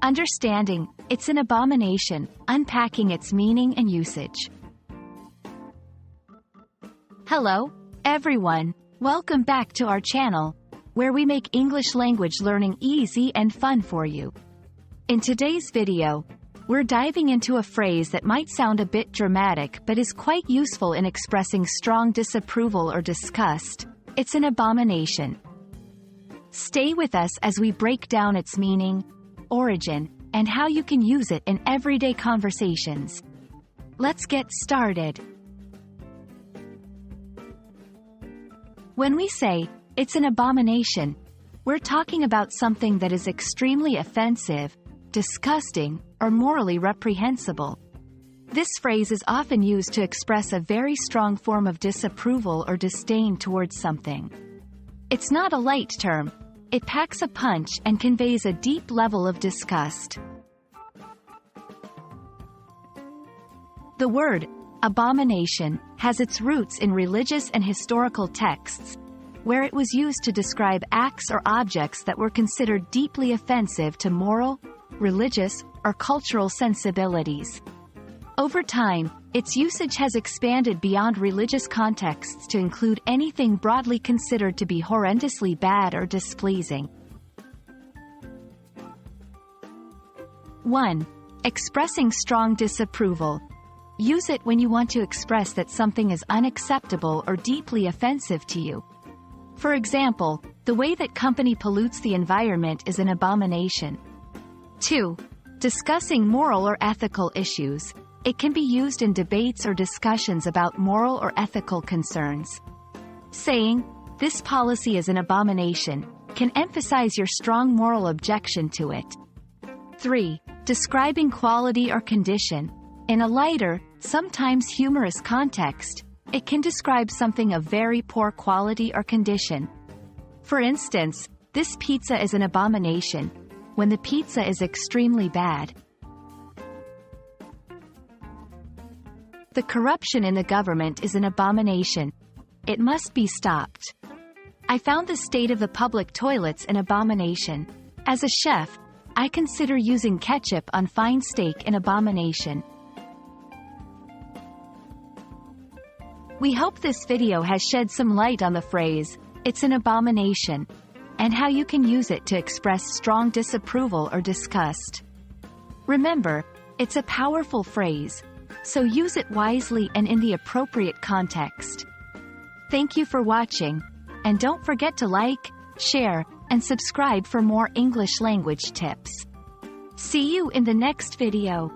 Understanding, it's an abomination, unpacking its meaning and usage. Hello, everyone. Welcome back to our channel, where we make English language learning easy and fun for you. In today's video, we're diving into a phrase that might sound a bit dramatic but is quite useful in expressing strong disapproval or disgust. It's an abomination. Stay with us as we break down its meaning, origin, and how you can use it in everyday conversations. Let's get started. When we say, it's an abomination, we're talking about something that is extremely offensive, disgusting, or morally reprehensible. This phrase is often used to express a very strong form of disapproval or disdain towards something. It's not a light term. It packs a punch and conveys a deep level of disgust. The word abomination has its roots in religious and historical texts, where it was used to describe acts or objects that were considered deeply offensive to moral, religious, or cultural sensibilities. Over time, its usage has expanded beyond religious contexts to include anything broadly considered to be horrendously bad or displeasing. 1. Expressing strong disapproval. Use it when you want to express that something is unacceptable or deeply offensive to you. For example, the way that company pollutes the environment is an abomination. 2. Discussing moral or ethical issues. It can be used in debates or discussions about moral or ethical concerns. Saying, "This policy is an abomination," can emphasize your strong moral objection to it. 3. Describing quality or condition. In a lighter, sometimes humorous context, it can describe something of very poor quality or condition. For instance, "This pizza is an abomination," when the pizza is extremely bad. The corruption in the government is an abomination. It must be stopped. I found the state of the public toilets an abomination. As a chef, I consider using ketchup on fine steak an abomination. We hope this video has shed some light on the phrase, "it's an abomination," and how you can use it to express strong disapproval or disgust. Remember, it's a powerful phrase, so use it wisely and in the appropriate context. Thank you for watching, and don't forget to like, share, and subscribe for more English language tips. See you in the next video.